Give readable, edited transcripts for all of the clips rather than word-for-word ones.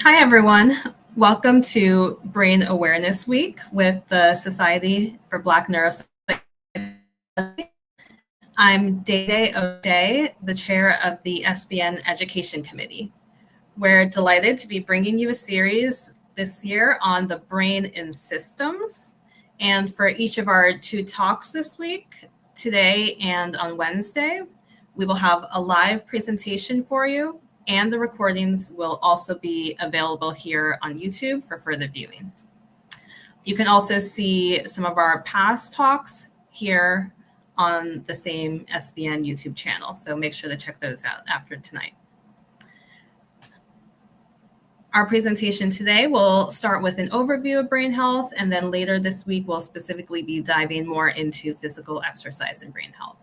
Hi, everyone. Welcome to Brain Awareness Week with the Society for Black Neuropsychology. I'm Day O'Shea, the chair of the SBN Education Committee. We're delighted to be bringing you a series this year on the brain in systems. And for each of our two talks this week, today and on Wednesday, we will have a live presentation for you, and the recordings will also be available here on YouTube for further viewing. You can also see some of our past talks here on the same SBN YouTube channel, so make sure to check those out after tonight. Our presentation today will start with an overview of brain health, and then later this week we'll specifically be diving more into physical exercise and brain health.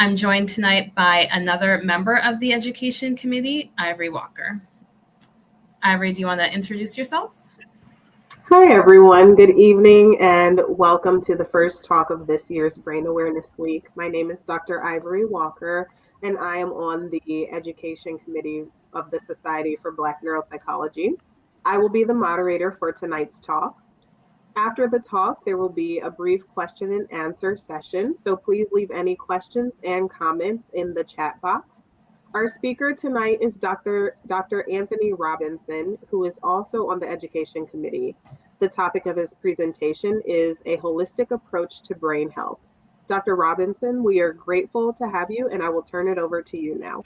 I'm joined tonight by another member of the Education Committee, Ivory Walker. Ivory, do you want to introduce yourself? Hi, everyone. Good evening and welcome to the first talk of this year's Brain Awareness Week. My name is Dr. Ivory Walker, and I am on the Education Committee of the Society for Black Neuropsychology. I will be the moderator for tonight's talk. After the talk, there will be a brief question and answer session, so please leave any questions and comments in the chat box. Our speaker tonight is Dr. Anthony Robinson, who is also on the Education Committee. The topic of his presentation is a holistic approach to brain health. Dr. Robinson, we are grateful to have you, and I will turn it over to you now.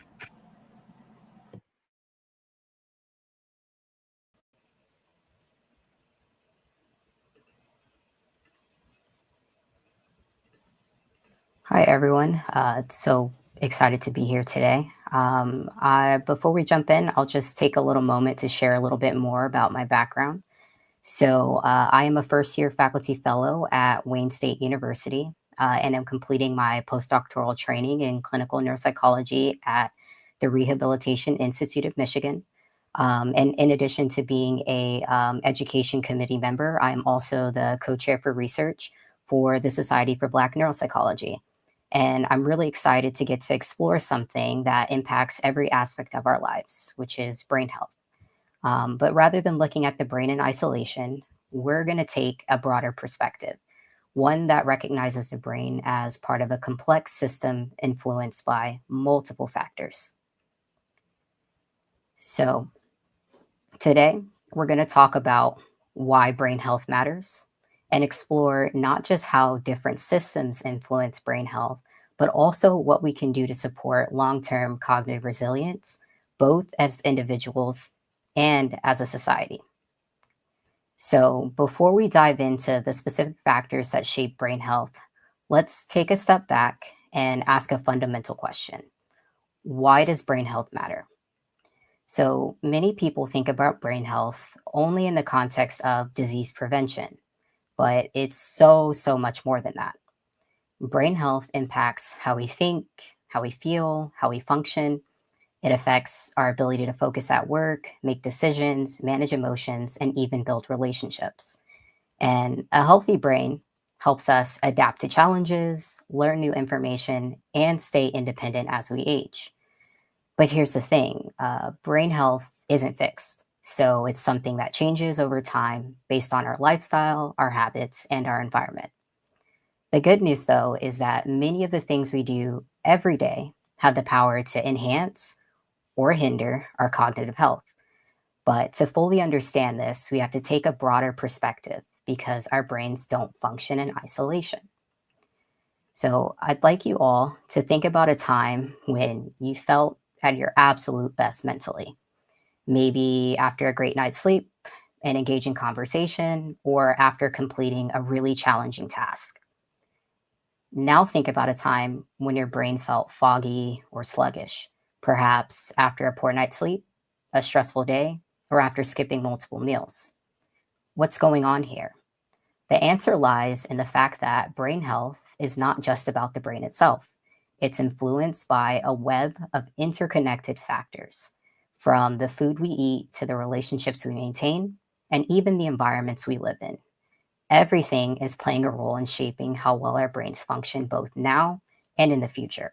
Hi, everyone. So excited to be here today. Before we jump in, I'll just take a little moment to share a little bit more about my background. So I am a first-year faculty fellow at Wayne State University, and I'm completing my postdoctoral training in clinical neuropsychology at the Rehabilitation Institute of Michigan. And in addition to being a education committee member, I'm also the co-chair for research for the Society for Black Neuropsychology. And I'm really excited to get to explore something that impacts every aspect of our lives, which is brain health. But rather than looking at the brain in isolation, we're going to take a broader perspective, one that recognizes the brain as part of a complex system influenced by multiple factors. So today, we're going to talk about why brain health matters and explore not just how different systems influence brain health, but also what we can do to support long-term cognitive resilience, both as individuals and as a society. So before we dive into the specific factors that shape brain health, let's take a step back and ask a fundamental question. Why does brain health matter? So many people think about brain health only in the context of disease prevention, but it's so much more than that. Brain health impacts how we think, how we feel, how we function. It affects our ability to focus at work, make decisions, manage emotions, and even build relationships. And a healthy brain helps us adapt to challenges, learn new information, and stay independent as we age. But here's the thing, brain health isn't fixed. So it's something that changes over time based on our lifestyle, our habits, and our environment. The good news, though, is that many of the things we do every day have the power to enhance or hinder our cognitive health. But to fully understand this, we have to take a broader perspective because our brains don't function in isolation. So I'd like you all to think about a time when you felt at your absolute best mentally. Maybe after a great night's sleep, an engaging conversation, or after completing a really challenging task. Now think about a time when your brain felt foggy or sluggish, perhaps after a poor night's sleep, a stressful day, or after skipping multiple meals. What's going on here? The answer lies in the fact that brain health is not just about the brain itself. It's influenced by a web of interconnected factors, from the food we eat to the relationships we maintain, and even the environments we live in. Everything is playing a role in shaping how well our brains function both now and in the future.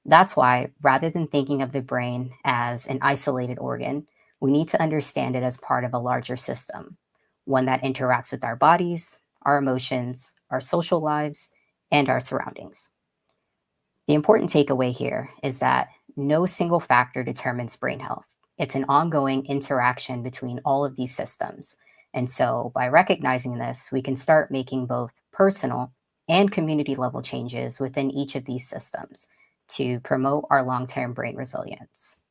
That's why, rather than thinking of the brain as an isolated organ, we need to understand it as part of a larger system, one that interacts with our bodies, our emotions, our social lives, and our surroundings. The important takeaway here is that no single factor determines brain health. It's an ongoing interaction between all of these systems. And so, by recognizing this, we can start making both personal and community level changes within each of these systems to promote our long term brain resilience.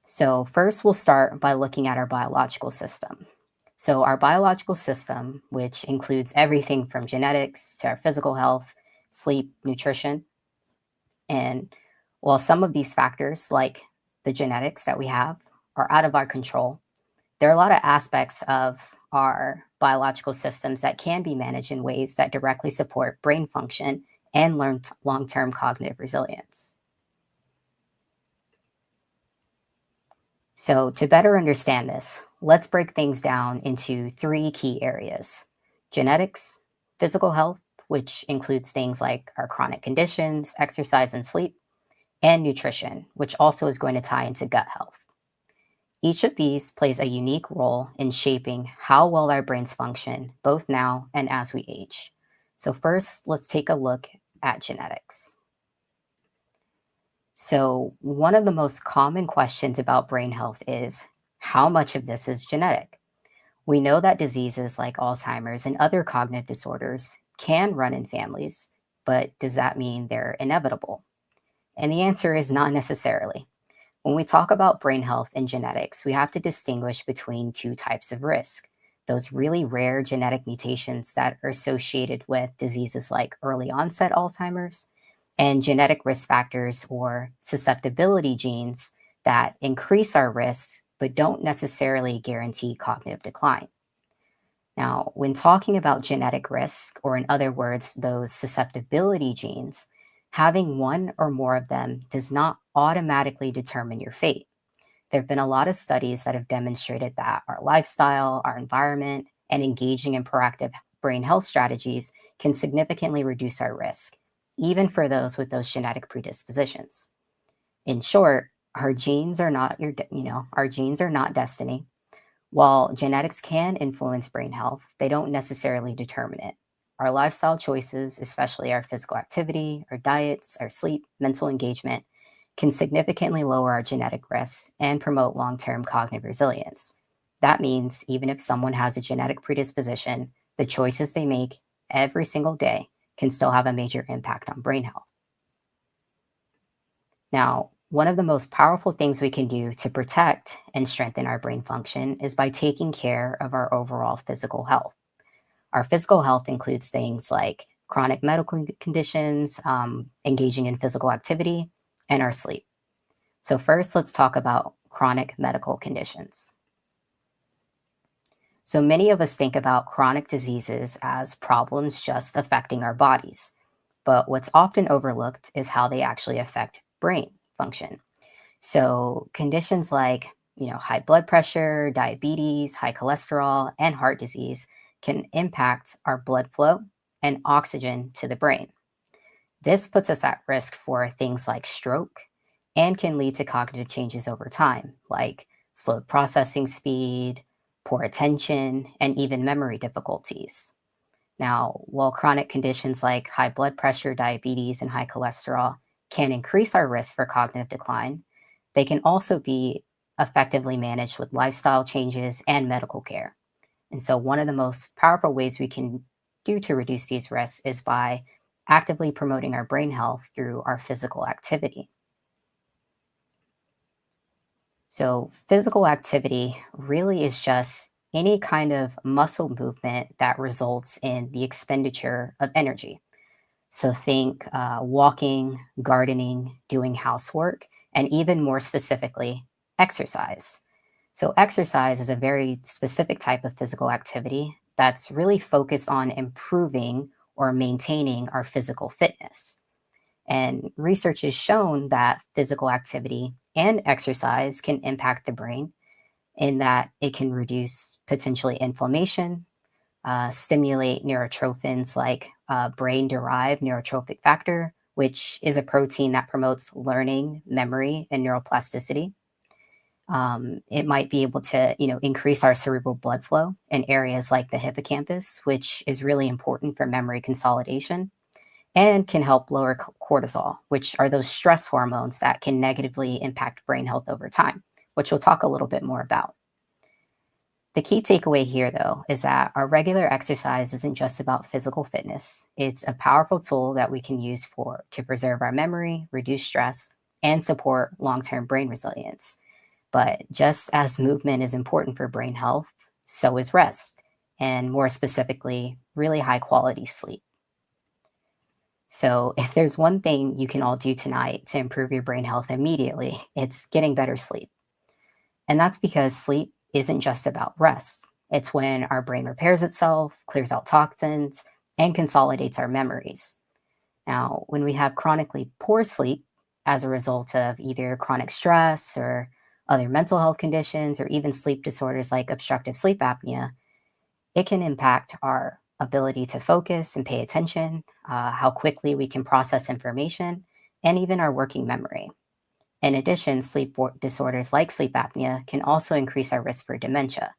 So, first, we'll start by looking at our biological system. So, our biological system, which includes everything from genetics to our physical health, sleep, nutrition, and while some of these factors, like the genetics that we have, are out of our control, there are a lot of aspects of our biological systems that can be managed in ways that directly support brain function and long term cognitive resilience. So, to better understand this, let's break things down into three key areas: genetics, physical health, which includes things like our chronic conditions, exercise, and sleep, and nutrition, which also is going to tie into gut health. Each of these plays a unique role in shaping how well our brains function, both now and as we age. So, first, let's take a look at genetics. So, one of the most common questions about brain health is how much of this is genetic? We know that diseases like Alzheimer's and other cognitive disorders can run in families, but does that mean they're inevitable? And the answer is not necessarily. When we talk about brain health and genetics, we have to distinguish between two types of risk: those really rare genetic mutations that are associated with diseases like early onset Alzheimer's, and genetic risk factors or susceptibility genes that increase our risks but don't necessarily guarantee cognitive decline. Now, when talking about genetic risk, or in other words, those susceptibility genes, having one or more of them does not automatically determine your fate. There have been a lot of studies that have demonstrated that our lifestyle, our environment, and engaging in proactive brain health strategies can significantly reduce our risk, even for those with those genetic predispositions. In short, our genes are not our genes are not destiny. While genetics can influence brain health, they don't necessarily determine it. Our lifestyle choices, especially our physical activity, our diets, our sleep, mental engagement, can significantly lower our genetic risks and promote long term cognitive resilience. That means even if someone has a genetic predisposition, the choices they make every single day can still have a major impact on brain health. Now, one of the most powerful things we can do to protect and strengthen our brain function is by taking care of our overall physical health. Our physical health includes things like chronic medical conditions, engaging in physical activity, and our sleep. So, first, let's talk about chronic medical conditions. So, many of us think about chronic diseases as problems just affecting our bodies. But what's often overlooked is how they actually affect brain function. So, conditions like high blood pressure, diabetes, high cholesterol, and heart disease can impact our blood flow and oxygen to the brain. This puts us at risk for things like stroke and can lead to cognitive changes over time, like slowed processing speed, poor attention, and even memory difficulties. Now, while chronic conditions like high blood pressure, diabetes, and high cholesterol can increase our risk for cognitive decline, they can also be effectively managed with lifestyle changes and medical care. And so, one of the most powerful ways we can do to reduce these risks is by actively promoting our brain health through our physical activity. So, physical activity really is just any kind of muscle movement that results in the expenditure of energy. So, think walking, gardening, doing housework, and even more specifically, exercise. So, exercise is a very specific type of physical activity that's really focused on improving or maintaining our physical fitness. And research has shown that physical activity and exercise can impact the brain in that it can reduce potentially inflammation, stimulate neurotrophins like brain derived neurotrophic factor, which is a protein that promotes learning, memory, and neuroplasticity. It might be able to, increase our cerebral blood flow in areas like the hippocampus, which is really important for memory consolidation, and can help lower cortisol, which are those stress hormones that can negatively impact brain health over time, which we'll talk a little bit more about. The key takeaway here, though, is that our regular exercise isn't just about physical fitness. It's a powerful tool that we can use to preserve our memory, reduce stress, and support long-term brain resilience. But just as movement is important for brain health, so is rest, and more specifically, really high quality sleep. So if there's one thing you can all do tonight to improve your brain health immediately, it's getting better sleep. And that's because sleep isn't just about rest. It's when our brain repairs itself, clears out toxins, and consolidates our memories. Now, when we have chronically poor sleep as a result of either chronic stress or other mental health conditions, or even sleep disorders like obstructive sleep apnea, it can impact our ability to focus and pay attention, how quickly we can process information, and even our working memory. In addition, disorders like sleep apnea can also increase our risk for dementia.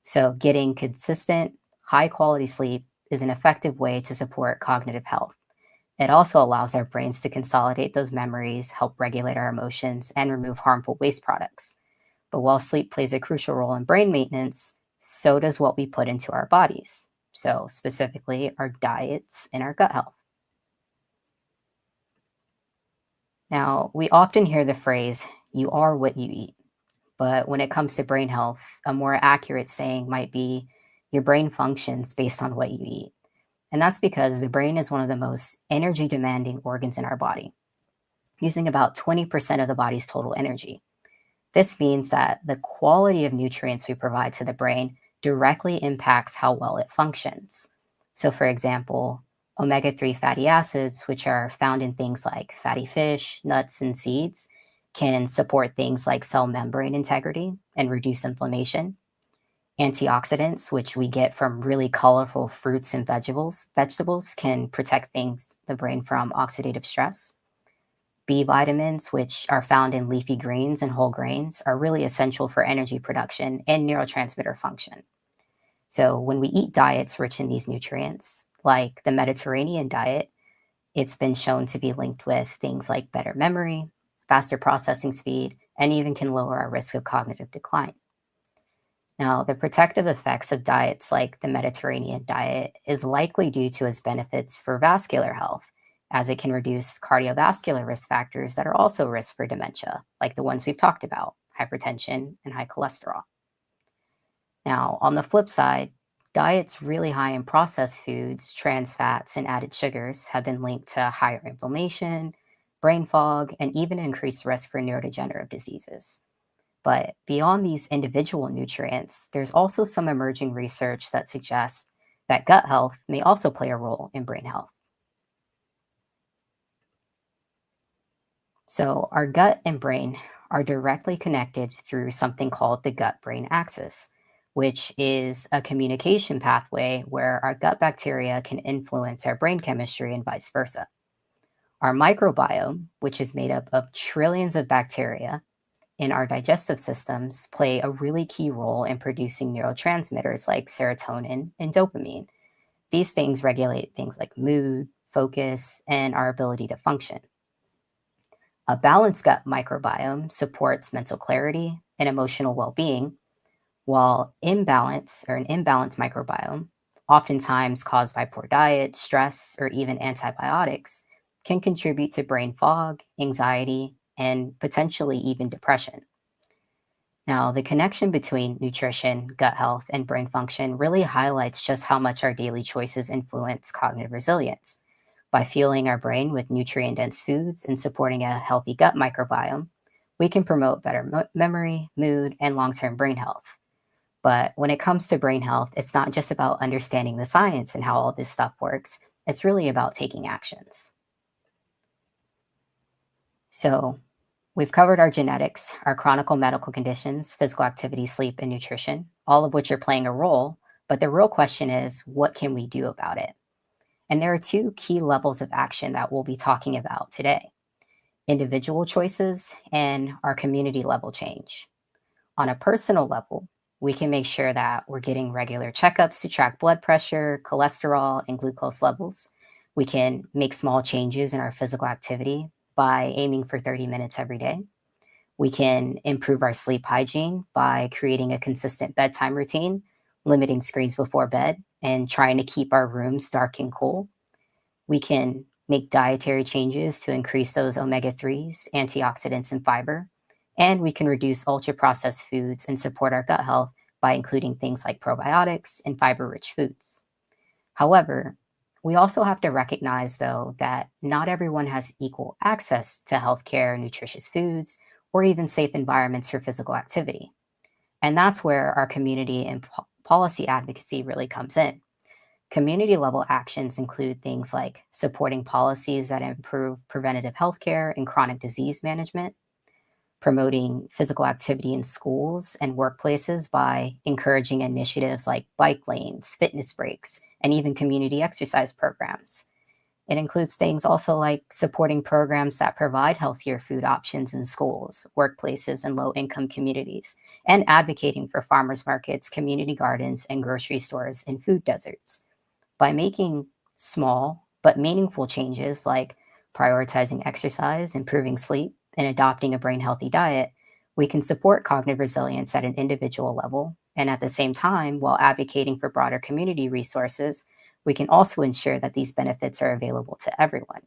So getting consistent, high quality sleep is an effective way to support cognitive health. It also allows our brains to consolidate those memories, help regulate our emotions, and remove harmful waste products. But while sleep plays a crucial role in brain maintenance, so does what we put into our bodies. So specifically, our diets and our gut health. Now, we often hear the phrase, you are what you eat. But when it comes to brain health, a more accurate saying might be, your brain functions based on what you eat. And that's because the brain is one of the most energy demanding organs in our body, using about 20% of the body's total energy. This means that the quality of nutrients we provide to the brain directly impacts how well it functions. So, for example, omega-3 fatty acids, which are found in things like fatty fish, nuts, and seeds, can support things like cell membrane integrity and reduce inflammation. Antioxidants, which we get from really colorful fruits and vegetables, can protect the brain from oxidative stress. B vitamins, which are found in leafy greens and whole grains, are really essential for energy production and neurotransmitter function. So when we eat diets rich in these nutrients, like the Mediterranean diet, it's been shown to be linked with things like better memory, faster processing speed, and even can lower our risk of cognitive decline. Now, the protective effects of diets like the Mediterranean diet is likely due to its benefits for vascular health, as it can reduce cardiovascular risk factors that are also risks for dementia, like the ones we've talked about, hypertension and high cholesterol. Now, on the flip side, diets really high in processed foods, trans fats, and added sugars have been linked to higher inflammation, brain fog, and even increased risk for neurodegenerative diseases. But beyond these individual nutrients, there's also some emerging research that suggests that gut health may also play a role in brain health. So, our gut and brain are directly connected through something called the gut brain axis, which is a communication pathway where our gut bacteria can influence our brain chemistry and vice versa. Our microbiome, which is made up of trillions of bacteria in our digestive systems, play a really key role in producing neurotransmitters like serotonin and dopamine. These things regulate things like mood, focus, and our ability to function. A balanced gut microbiome supports mental clarity and emotional well-being, while an imbalanced microbiome, oftentimes caused by poor diet, stress, or even antibiotics, can contribute to brain fog, anxiety, and potentially even depression. Now, the connection between nutrition, gut health, and brain function really highlights just how much our daily choices influence cognitive resilience. By fueling our brain with nutrient-dense foods and supporting a healthy gut microbiome, we can promote better memory, mood, and long-term brain health. But when it comes to brain health, it's not just about understanding the science and how all this stuff works. It's really about taking actions. So, we've covered our genetics, our chronic medical conditions, physical activity, sleep, and nutrition, all of which are playing a role. But the real question is, what can we do about it? And there are two key levels of action that we'll be talking about today: individual choices and our community level change. On a personal level, we can make sure that we're getting regular checkups to track blood pressure, cholesterol, and glucose levels. We can make small changes in our physical activity by aiming for 30 minutes every day. We can improve our sleep hygiene by creating a consistent bedtime routine, limiting screens before bed, and trying to keep our rooms dark and cool. We can make dietary changes to increase those omega 3s, antioxidants, and fiber. And we can reduce ultra processed foods and support our gut health by including things like probiotics and fiber rich foods. However, we also have to recognize, though, that not everyone has equal access to healthcare, nutritious foods, or even safe environments for physical activity. And that's where our community and policy advocacy really comes in. Community level actions include things like supporting policies that improve preventative healthcare and chronic disease management, promoting physical activity in schools and workplaces by encouraging initiatives like bike lanes, fitness breaks, and even community exercise programs. It includes things also like supporting programs that provide healthier food options in schools, workplaces, and low income communities, and advocating for farmers markets, community gardens, and grocery stores in food deserts. By making small but meaningful changes like prioritizing exercise, improving sleep, and adopting a brain healthy diet, we can support cognitive resilience at an individual level. And at the same time, while advocating for broader community resources, we can also ensure that these benefits are available to everyone.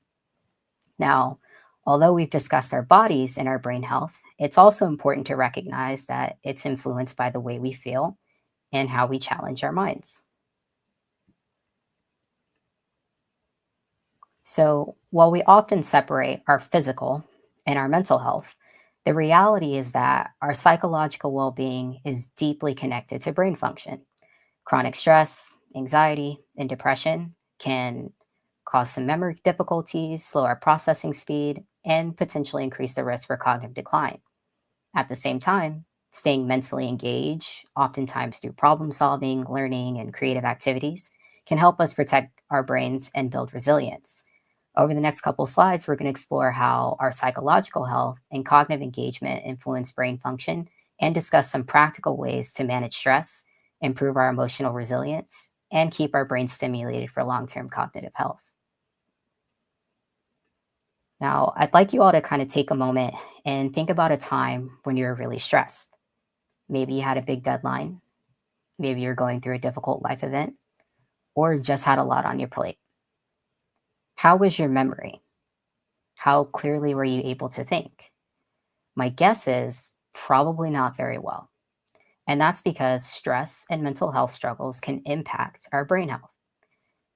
Now, although we've discussed our bodies and our brain health, it's also important to recognize that it's influenced by the way we feel and how we challenge our minds. So, while we often separate our physical and our mental health, the reality is that our psychological well being is deeply connected to brain function. Chronic stress, anxiety, and depression can cause some memory difficulties, slow our processing speed, and potentially increase the risk for cognitive decline. At the same time, staying mentally engaged, oftentimes through problem solving, learning, and creative activities, can help us protect our brains and build resilience. Over the next couple of slides, we're going to explore how our psychological health and cognitive engagement influence brain function and discuss some practical ways to manage stress, improve our emotional resilience, and keep our brain stimulated for long-term cognitive health. Now, I'd like you all to kind of take a moment and think about a time when you were really stressed. Maybe you had a big deadline, maybe you're going through a difficult life event, or just had a lot on your plate. How was your memory? How clearly were you able to think? My guess is probably not very well. And that's because stress and mental health struggles can impact our brain health.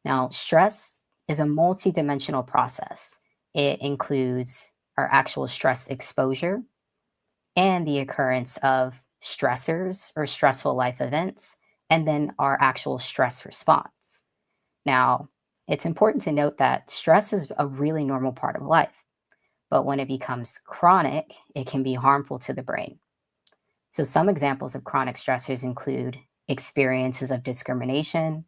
Now, stress is a multidimensional process. It includes our actual stress exposure and the occurrence of stressors or stressful life events, and then our actual stress response. Now, it's important to note that stress is a really normal part of life, but when it becomes chronic, it can be harmful to the brain. So, some examples of chronic stressors include experiences of discrimination,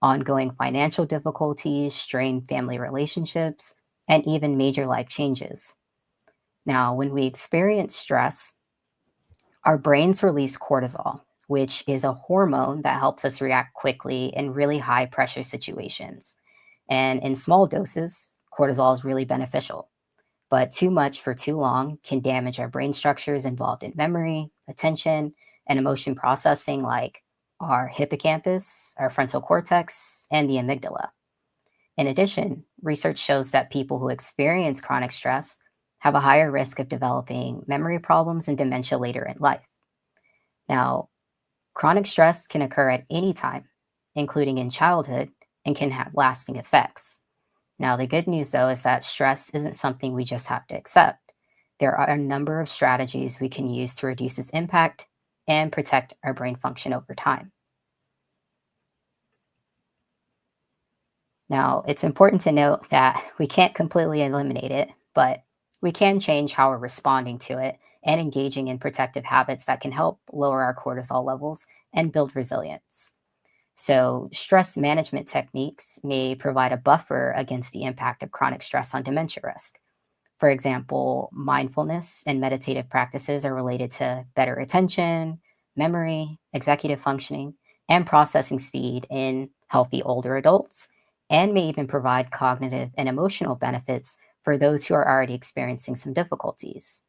ongoing financial difficulties, strained family relationships, and even major life changes. Now, when we experience stress, our brains release cortisol, which is a hormone that helps us react quickly in really high pressure situations. And in small doses, cortisol is really beneficial. But too much for too long can damage our brain structures involved in memory, attention, and emotion processing, like our hippocampus, our frontal cortex, and the amygdala. In addition, research shows that people who experience chronic stress have a higher risk of developing memory problems and dementia later in life. Now, chronic stress can occur at any time, including in childhood, and can have lasting effects. Now, the good news, though, is that stress isn't something we just have to accept. There are a number of strategies we can use to reduce its impact and protect our brain function over time. Now, it's important to note that we can't completely eliminate it, but we can change how we're responding to it and engaging in protective habits that can help lower our cortisol levels and build resilience. So, stress management techniques may provide a buffer against the impact of chronic stress on dementia risk. For example, mindfulness and meditative practices are related to better attention, memory, executive functioning, and processing speed in healthy older adults, and may even provide cognitive and emotional benefits for those who are already experiencing some difficulties.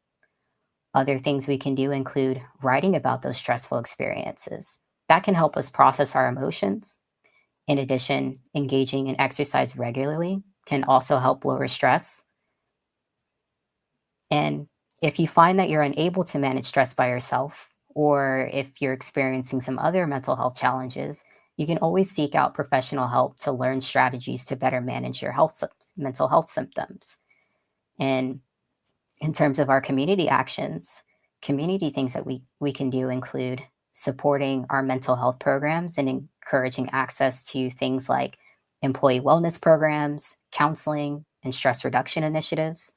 Other things we can do include writing about those stressful experiences. That can help us process our emotions. In addition, engaging in exercise regularly can also help lower stress. And if you find that you're unable to manage stress by yourself, or if you're experiencing some other mental health challenges, you can always seek out professional help to learn strategies to better manage your mental health symptoms. And in terms of our community actions, community things that we can do include supporting our mental health programs and encouraging access to things like employee wellness programs, counseling, and stress reduction initiatives,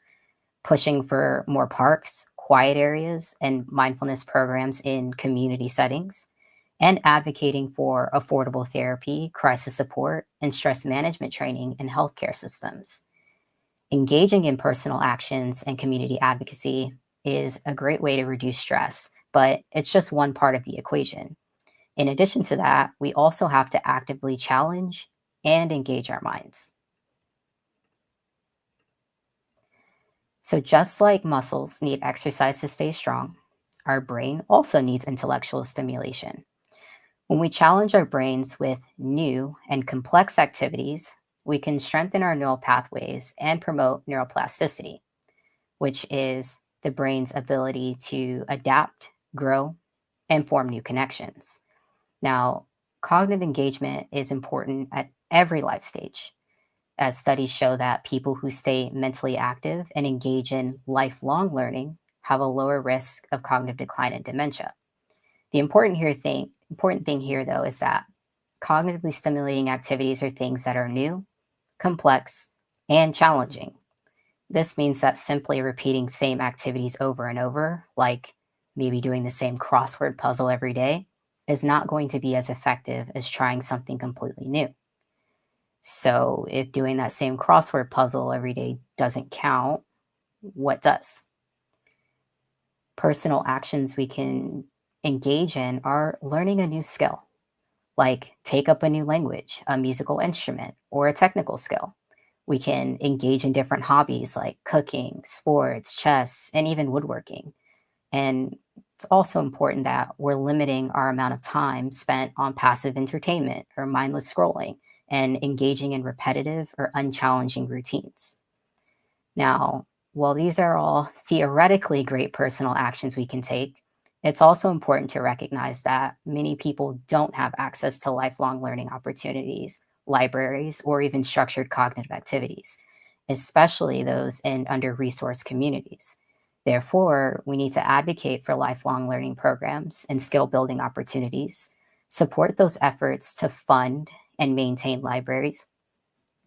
pushing for more parks, quiet areas, and mindfulness programs in community settings, and advocating for affordable therapy, crisis support, and stress management training in healthcare systems. Engaging in personal actions and community advocacy is a great way to reduce stress, but it's just one part of the equation. In addition to that, we also have to actively challenge and engage our minds. So, just like muscles need exercise to stay strong, our brain also needs intellectual stimulation. When we challenge our brains with new and complex activities, we can strengthen our neural pathways and promote neuroplasticity, which is the brain's ability to adapt, grow, and form new connections. Now, cognitive engagement is important at every life stage, as studies show that people who stay mentally active and engage in lifelong learning have a lower risk of cognitive decline and dementia. The important thing here, though, is that cognitively stimulating activities are things that are new, complex, and challenging. This means that simply repeating same activities over and over, like maybe doing the same crossword puzzle every day, is not going to be as effective as trying something completely new. So, if doing that same crossword puzzle every day doesn't count, what does? Personal actions we can engage in are learning a new skill, like take up a new language, a musical instrument, or a technical skill. We can engage in different hobbies like cooking, sports, chess, and even woodworking. And it's also important that we're limiting our amount of time spent on passive entertainment or mindless scrolling and engaging in repetitive or unchallenging routines. Now, while these are all theoretically great personal actions we can take, it's also important to recognize that many people don't have access to lifelong learning opportunities, libraries, or even structured cognitive activities, especially those in under resourced communities. Therefore, we need to advocate for lifelong learning programs and skill building opportunities, support those efforts to fund and maintain libraries,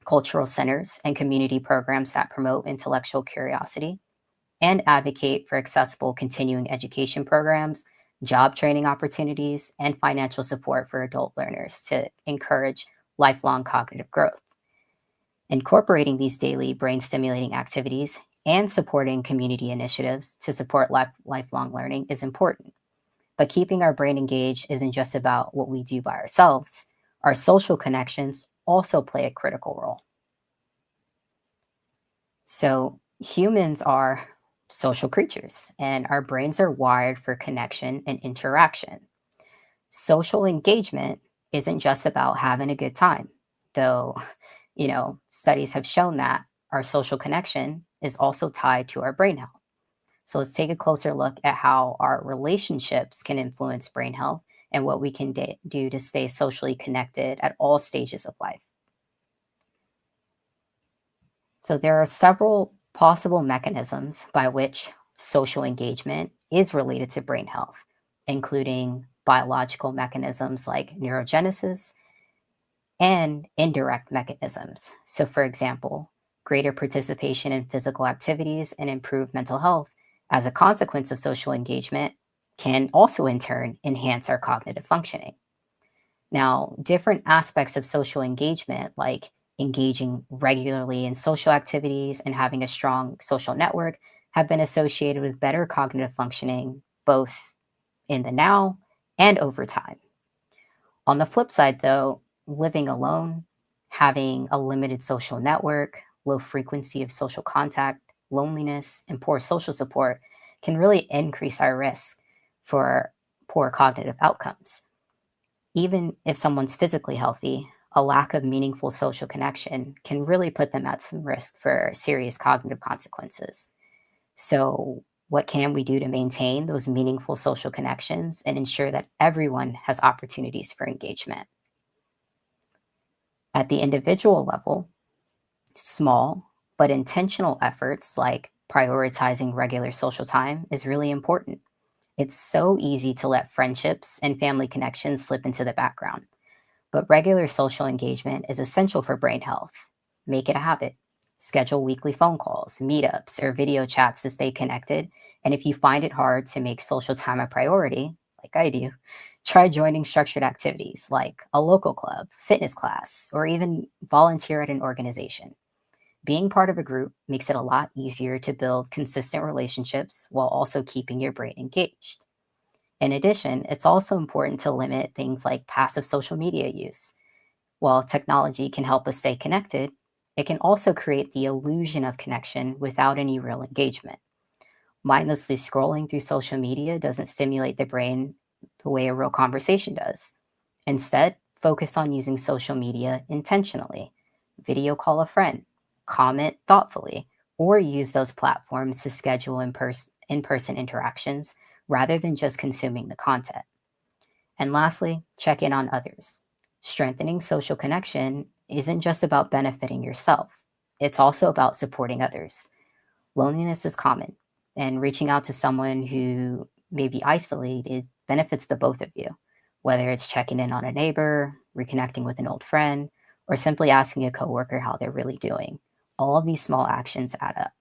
cultural centers, and community programs that promote intellectual curiosity, and advocate for accessible continuing education programs, job training opportunities, and financial support for adult learners to encourage lifelong cognitive growth. Incorporating these daily brain stimulating activities and supporting community initiatives to support lifelong learning is important. But keeping our brain engaged isn't just about what we do by ourselves. Our social connections also play a critical role. So, humans are social creatures, and our brains are wired for connection and interaction. Social engagement isn't just about having a good time, though, studies have shown that our social connection is also tied to our brain health. So, let's take a closer look at how our relationships can influence brain health and what we can do to stay socially connected at all stages of life. So, there are several possible mechanisms by which social engagement is related to brain health, including biological mechanisms like neurogenesis and indirect mechanisms. So, for example, greater participation in physical activities and improved mental health as a consequence of social engagement can also, in turn, enhance our cognitive functioning. Now, different aspects of social engagement, like engaging regularly in social activities and having a strong social network, have been associated with better cognitive functioning, both in the now and over time. On the flip side, though, living alone, having a limited social network, low frequency of social contact, loneliness, and poor social support can really increase our risk for poor cognitive outcomes. Even if someone's physically healthy, a lack of meaningful social connection can really put them at some risk for serious cognitive consequences. So, what can we do to maintain those meaningful social connections and ensure that everyone has opportunities for engagement? At the individual level, small but intentional efforts like prioritizing regular social time is really important. It's so easy to let friendships and family connections slip into the background, but regular social engagement is essential for brain health. Make it a habit. Schedule weekly phone calls, meetups, or video chats to stay connected. And if you find it hard to make social time a priority, like I do, try joining structured activities like a local club, fitness class, or even volunteer at an organization. Being part of a group makes it a lot easier to build consistent relationships while also keeping your brain engaged. In addition, it's also important to limit things like passive social media use. While technology can help us stay connected, it can also create the illusion of connection without any real engagement. Mindlessly scrolling through social media doesn't stimulate the brain the way a real conversation does. Instead, focus on using social media intentionally. Video call a friend, comment thoughtfully, or use those platforms to schedule in-person interactions rather than just consuming the content. And lastly, check in on others. Strengthening social connection isn't just about benefiting yourself, it's also about supporting others. Loneliness is common, and reaching out to someone who may be isolated benefits the both of you, whether it's checking in on a neighbor, reconnecting with an old friend, or simply asking a coworker how they're really doing. All of these small actions add up.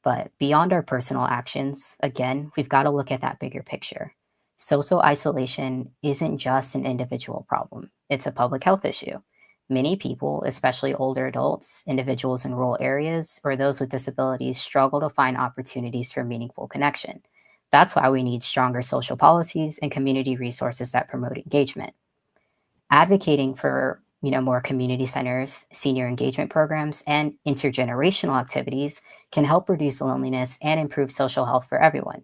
But beyond our personal actions, again, we've got to look at that bigger picture. Social isolation isn't just an individual problem, it's a public health issue. Many people, especially older adults, individuals in rural areas, or those with disabilities, struggle to find opportunities for meaningful connection. That's why we need stronger social policies and community resources that promote engagement. Advocating for more community centers, senior engagement programs, and intergenerational activities can help reduce loneliness and improve social health for everyone.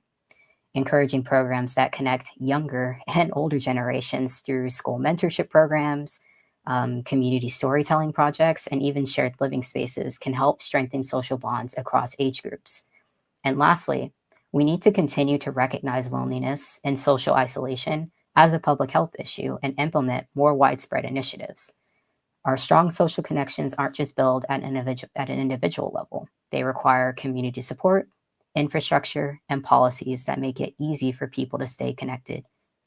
Encouraging programs that connect younger and older generations through school mentorship programs, community storytelling projects, and even shared living spaces can help strengthen social bonds across age groups. And lastly, we need to continue to recognize loneliness and social isolation as a public health issue and implement more widespread initiatives. Our strong social connections aren't just built at an individual level. They require community support, infrastructure, and policies that make it easy for people to stay connected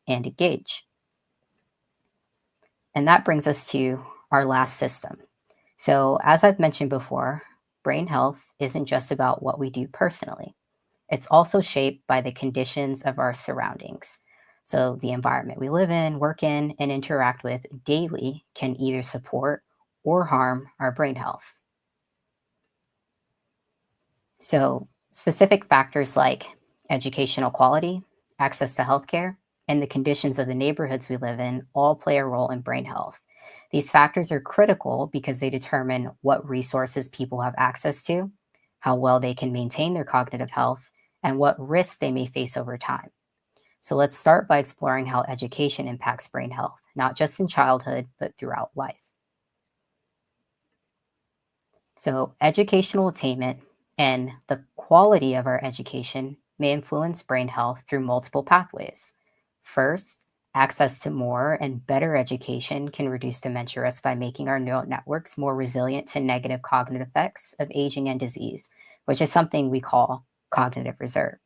and engage. And that brings us to our last system. So, as I've mentioned before, brain health isn't just about what we do personally. It's also shaped by the conditions of our surroundings. So, the environment we live in, work in, and interact with daily can either support or harm our brain health. So, specific factors like educational quality, access to healthcare, and the conditions of the neighborhoods we live in all play a role in brain health. These factors are critical because they determine what resources people have access to, how well they can maintain their cognitive health, and what risks they may face over time. So let's start by exploring how education impacts brain health, not just in childhood, but throughout life. So, educational attainment and the quality of our education may influence brain health through multiple pathways. First, access to more and better education can reduce dementia risk by making our neural networks more resilient to negative cognitive effects of aging and disease, which is something we call cognitive reserve.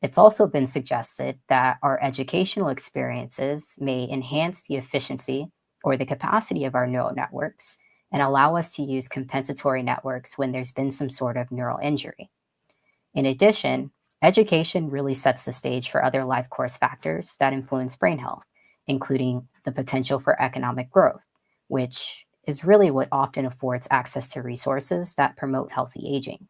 It's also been suggested that our educational experiences may enhance the efficiency or the capacity of our neural networks and allow us to use compensatory networks when there's been some sort of neural injury. In addition, education really sets the stage for other life course factors that influence brain health, including the potential for economic growth, which is really what often affords access to resources that promote healthy aging.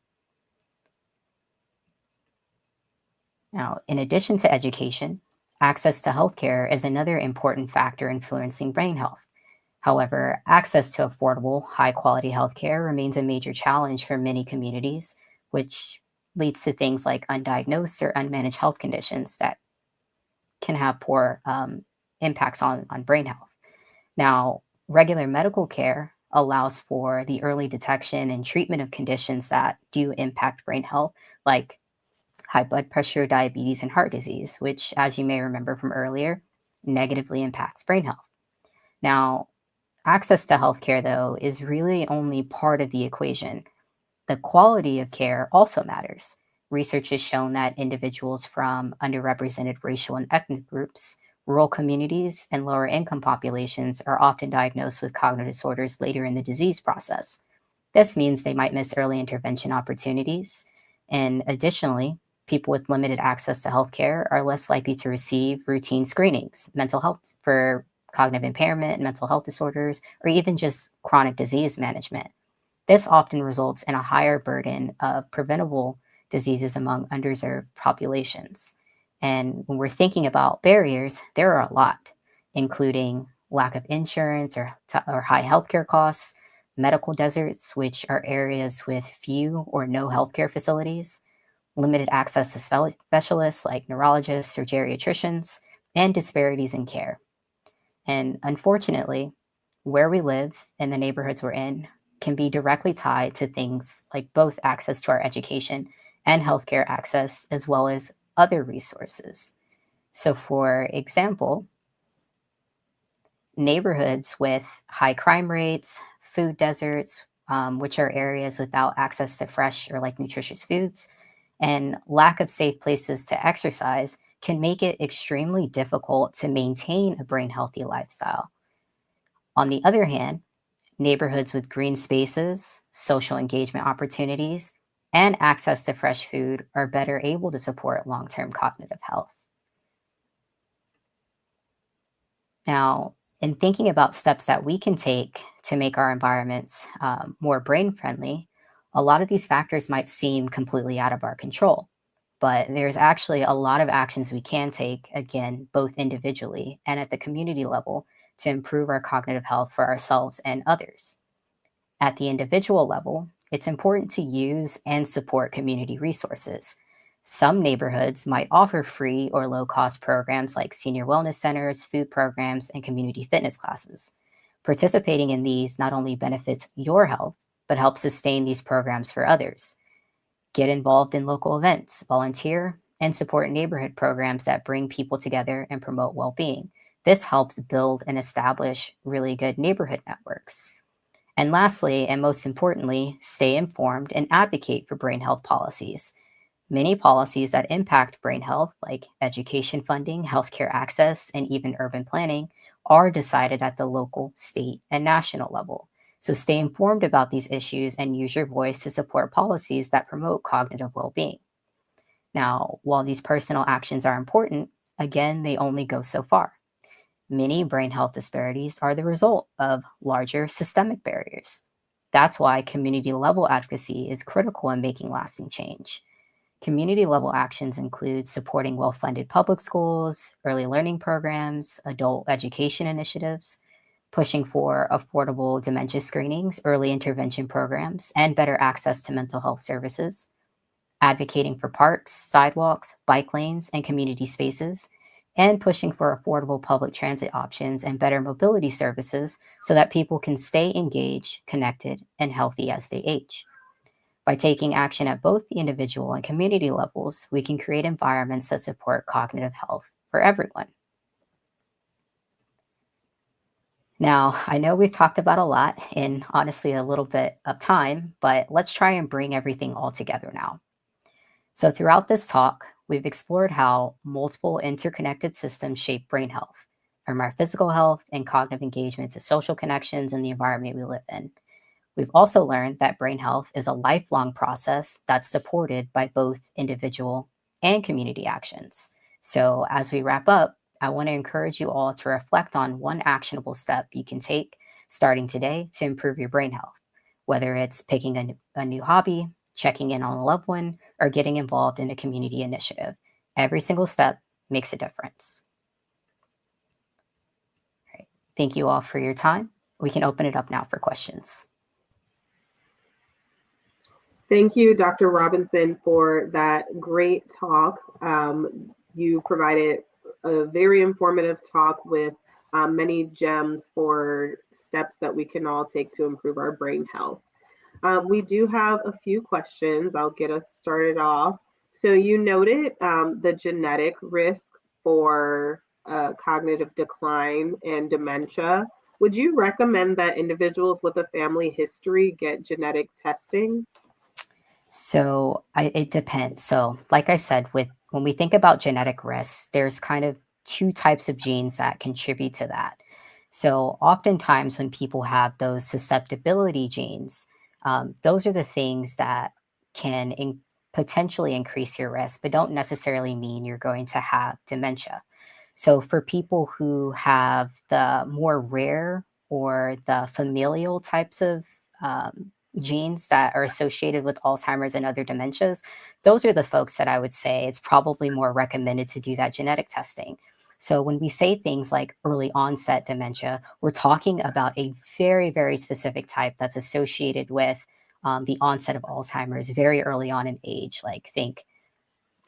Now, in addition to education, access to healthcare is another important factor influencing brain health. However, access to affordable, high quality healthcare remains a major challenge for many communities, which leads to things like undiagnosed or unmanaged health conditions that can have poor impacts on brain health. Now, regular medical care allows for the early detection and treatment of conditions that do impact brain health, like high blood pressure, diabetes, and heart disease, which, as you may remember from earlier, negatively impacts brain health. Now, access to healthcare, though, is really only part of the equation. The quality of care also matters. Research has shown that individuals from underrepresented racial and ethnic groups, rural communities, and lower income populations are often diagnosed with cognitive disorders later in the disease process. This means they might miss early intervention opportunities. And additionally, people with limited access to healthcare are less likely to receive routine screenings, mental health for cognitive impairment, mental health disorders, or even just chronic disease management. This often results in a higher burden of preventable diseases among underserved populations. And when we're thinking about barriers, there are a lot, including lack of insurance or high healthcare costs, medical deserts, which are areas with few or no healthcare facilities, limited access to specialists like neurologists or geriatricians, and disparities in care. And unfortunately, where we live and the neighborhoods we're in can be directly tied to things like both access to our education and healthcare access, as well as other resources. So, for example, neighborhoods with high crime rates, food deserts, which are areas without access to fresh or like nutritious foods, and lack of safe places to exercise can make it extremely difficult to maintain a brain healthy lifestyle. On the other hand, neighborhoods with green spaces, social engagement opportunities, and access to fresh food are better able to support long term cognitive health. Now, in thinking about steps that we can take to make our environments more brain friendly, a lot of these factors might seem completely out of our control. But there's actually a lot of actions we can take, again, both individually and at the community level, to improve our cognitive health for ourselves and others. At the individual level, it's important to use and support community resources. Some neighborhoods might offer free or low cost programs like senior wellness centers, food programs, and community fitness classes. Participating in these not only benefits your health, but helps sustain these programs for others. Get involved in local events, volunteer, and support neighborhood programs that bring people together and promote well being. This helps build and establish really good neighborhood networks. And lastly, and most importantly, stay informed and advocate for brain health policies. Many policies that impact brain health, like education funding, healthcare access, and even urban planning, are decided at the local, state, and national level. So stay informed about these issues and use your voice to support policies that promote cognitive well being. Now, while these personal actions are important, again, they only go so far. Many brain health disparities are the result of larger systemic barriers. That's why community level advocacy is critical in making lasting change. Community level actions include supporting well funded public schools, early learning programs, adult education initiatives, pushing for affordable dementia screenings, early intervention programs, and better access to mental health services, advocating for parks, sidewalks, bike lanes, and community spaces, and pushing for affordable public transit options and better mobility services so that people can stay engaged, connected, and healthy as they age. By taking action at both the individual and community levels, we can create environments that support cognitive health for everyone. Now, I know we've talked about a lot in honestly a little bit of time, but let's try and bring everything all together now. So, throughout this talk, we've explored how multiple interconnected systems shape brain health, from our physical health and cognitive engagement to social connections and the environment we live in. We've also learned that brain health is a lifelong process that's supported by both individual and community actions. So, as we wrap up, I want to encourage you all to reflect on one actionable step you can take starting today to improve your brain health, whether it's picking a new hobby, checking in on a loved one, or getting involved in a community initiative. Every single step makes a difference. All right. Thank you all for your time. We can open it up now for questions. Thank you, Dr. Robinson, for that great talk. You provided a very informative talk with many gems for steps that we can all take to improve our brain health. We do have a few questions. I'll get us started off. So you noted the genetic risk for cognitive decline and dementia. Would you recommend that individuals with a family history get genetic testing? So it depends. So, like I said, when we think about genetic risks, there's kind of two types of genes that contribute to that. So, oftentimes when people have those susceptibility genes, those are the things that can potentially increase your risk, but don't necessarily mean you're going to have dementia. So, for people who have the more rare or the familial types of genes that are associated with Alzheimer's and other dementias, those are the folks that I would say it's probably more recommended to do that genetic testing. So when we say things like early onset dementia, we're talking about a very, very specific type that's associated with the onset of Alzheimer's very early on in age, like think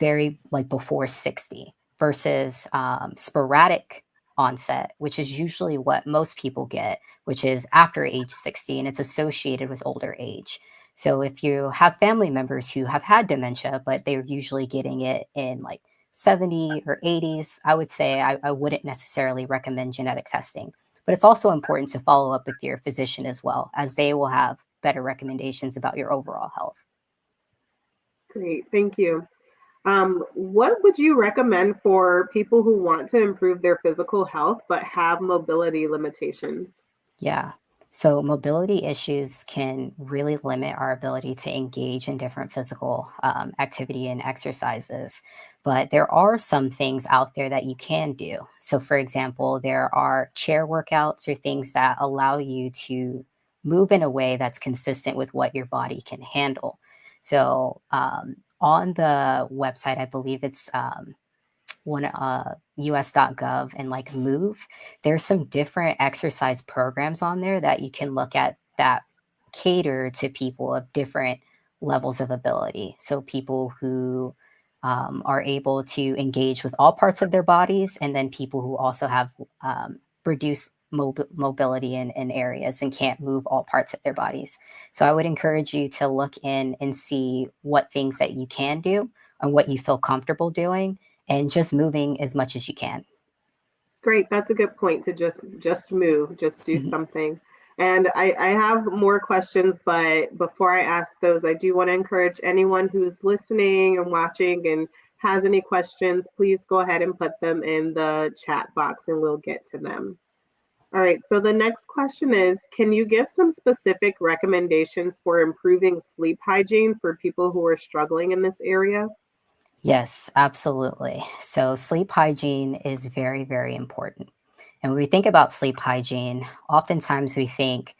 very like before 60 versus sporadic onset, which is usually what most people get, which is after age 60, and it's associated with older age. So if you have family members who have had dementia, but they're usually getting it in like 70 or 80s, I would say I wouldn't necessarily recommend genetic testing. But it's also important to follow up with your physician as well, as they will have better recommendations about your overall health. Great, thank you. What would you recommend for people who want to improve their physical health but have mobility limitations? Yeah. So mobility issues can really limit our ability to engage in different physical activity and exercises. But there are some things out there that you can do. So, for example, there are chair workouts or things that allow you to move in a way that's consistent with what your body can handle. So, on the website, I believe it's one us.gov and like Move, there's some different exercise programs on there that you can look at that cater to people of different levels of ability. So people who are able to engage with all parts of their bodies, and then people who also have reduced mobility in areas and can't move all parts of their bodies. So I would encourage you to look in and see what things that you can do and what you feel comfortable doing, and just moving as much as you can. Great, that's a good point to just move, just do Mhm. something. And I have more questions, but before I ask those, I do want to encourage anyone who's listening and watching and has any questions, please go ahead and put them in the chat box and we'll get to them. All right, so the next question is, can you give some specific recommendations for improving sleep hygiene for people who are struggling in this area? Yes, absolutely. So sleep hygiene is very, very important. And when we think about sleep hygiene, oftentimes we think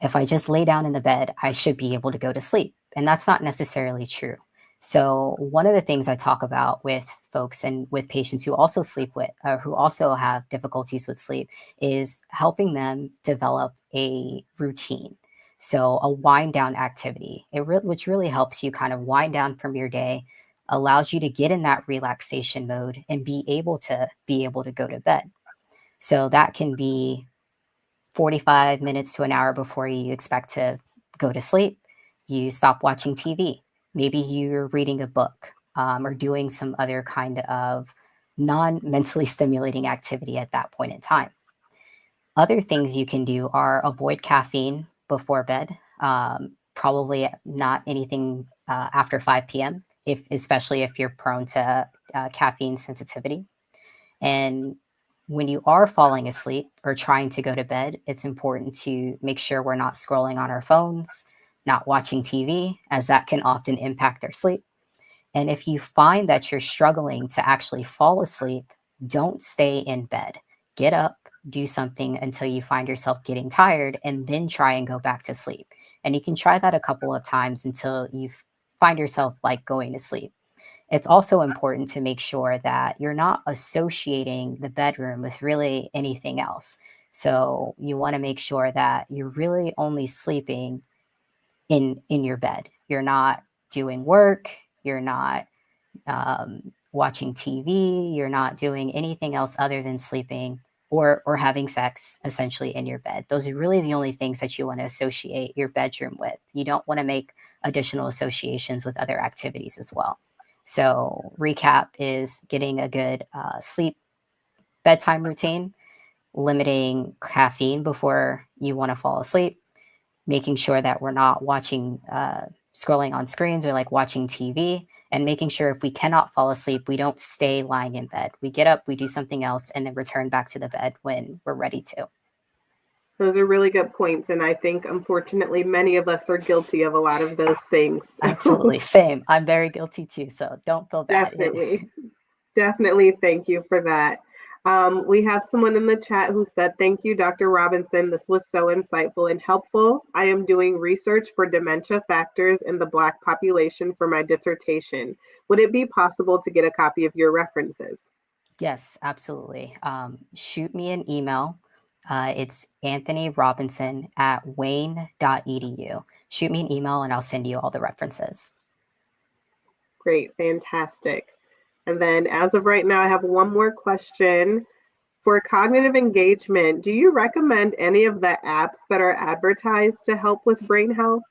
if I just lay down in the bed, I should be able to go to sleep. And that's not necessarily true. So, one of the things I talk about with folks and with patients who also sleep with, who also have difficulties with sleep, is helping them develop a routine. So, a wind down activity, which really helps you kind of wind down from your day, allows you to get in that relaxation mode and be able to go to bed. So, that can be 45 minutes to an hour before you expect to go to sleep. You stop watching TV. Maybe you're reading a book or doing some other kind of non mentally stimulating activity at that point in time. Other things you can do are avoid caffeine before bed. Probably not anything after 5 p.m., especially if you're prone to caffeine sensitivity. And when you are falling asleep or trying to go to bed, it's important to make sure we're not scrolling on our phones, not watching TV, as that can often impact our sleep. And if you find that you're struggling to actually fall asleep, don't stay in bed. Get up, do something until you find yourself getting tired, and then try and go back to sleep. And you can try that a couple of times until you find yourself like going to sleep. It's also important to make sure that you're not associating the bedroom with really anything else. So you want to make sure that you're really only sleeping in your bed. You're not doing work, you're not watching TV, you're not doing anything else other than sleeping or having sex essentially in your bed. Those are really the only things that you want to associate your bedroom with. You don't want to make additional associations with other activities as well. So, recap is getting a good sleep bedtime routine, limiting caffeine before you want to fall asleep, making sure that we're not watching, scrolling on screens or like watching TV, and making sure if we cannot fall asleep, we don't stay lying in bed. We get up, we do something else, and then return back to the bed when we're ready to. Those are really good points. And I think, unfortunately, many of us are guilty of a lot of those things. Absolutely. Same. I'm very guilty too. So don't feel bad. Definitely. Definitely. Thank you for that. We have someone in the chat who said, "Thank you, Dr. Robinson. This was so insightful and helpful. I am doing research for dementia factors in the Black population for my dissertation. Would it be possible to get a copy of your references?" Yes, absolutely. Shoot me an email. It's Anthony Robinson at wayne.edu. Shoot me an email and I'll send you all the references. Great. Fantastic. And then as of right now, I have one more question. For cognitive engagement, do you recommend any of the apps that are advertised to help with brain health?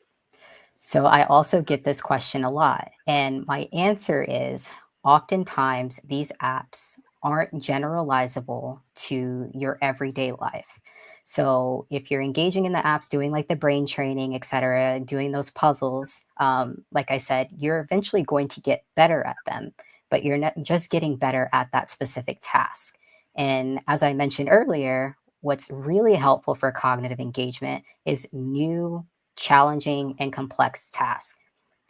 So I also get this question a lot. And my answer is oftentimes these apps aren't generalizable to your everyday life. So if you're engaging in the apps, doing like the brain training, et cetera, doing those puzzles, like I said, you're eventually going to get better at them, but you're not just getting better at that specific task. And as I mentioned earlier, what's really helpful for cognitive engagement is new, challenging, and complex tasks.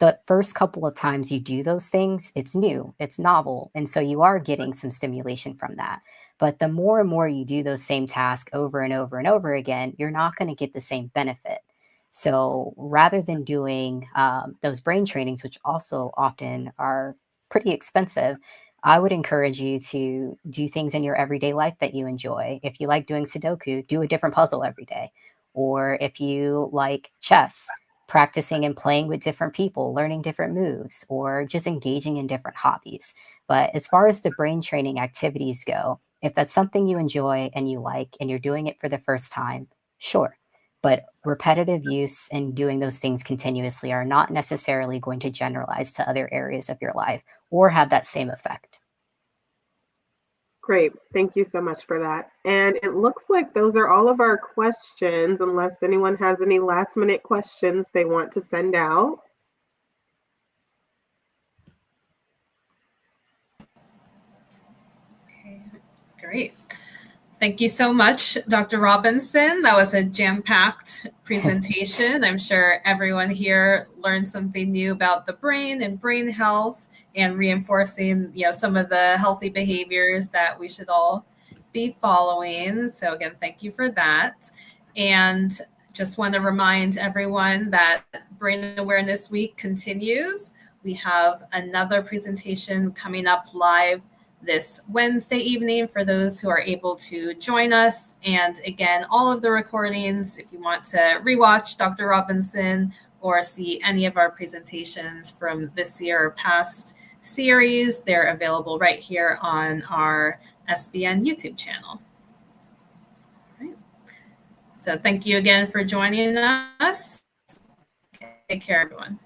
The first couple of times you do those things, it's new, it's novel. And so you are getting some stimulation from that. But the more and more you do those same tasks over and over and over again, you're not going to get the same benefit. So rather than doing those brain trainings, which also often are pretty expensive, I would encourage you to do things in your everyday life that you enjoy. If you like doing Sudoku, do a different puzzle every day. Or if you like chess, practicing and playing with different people, learning different moves, or just engaging in different hobbies. But as far as the brain training activities go, if that's something you enjoy and you like and you're doing it for the first time, sure. But repetitive use and doing those things continuously are not necessarily going to generalize to other areas of your life or have that same effect. Great. Thank you so much for that. And it looks like those are all of our questions, unless anyone has any last minute questions they want to send out. Okay, great. Thank you so much, Dr. Robinson. That was a jam-packed presentation. I'm sure everyone here learned something new about the brain and brain health and reinforcing, some of the healthy behaviors that we should all be following. So again, thank you for that. And just want to remind everyone that Brain Awareness Week continues. We have another presentation coming up live this Wednesday evening for those who are able to join us. And again, all of the recordings, if you want to rewatch Dr. Robinson or see any of our presentations from this year or past series, they're available right here on our SBN YouTube channel. All right. So thank you again for joining us. Take care, everyone.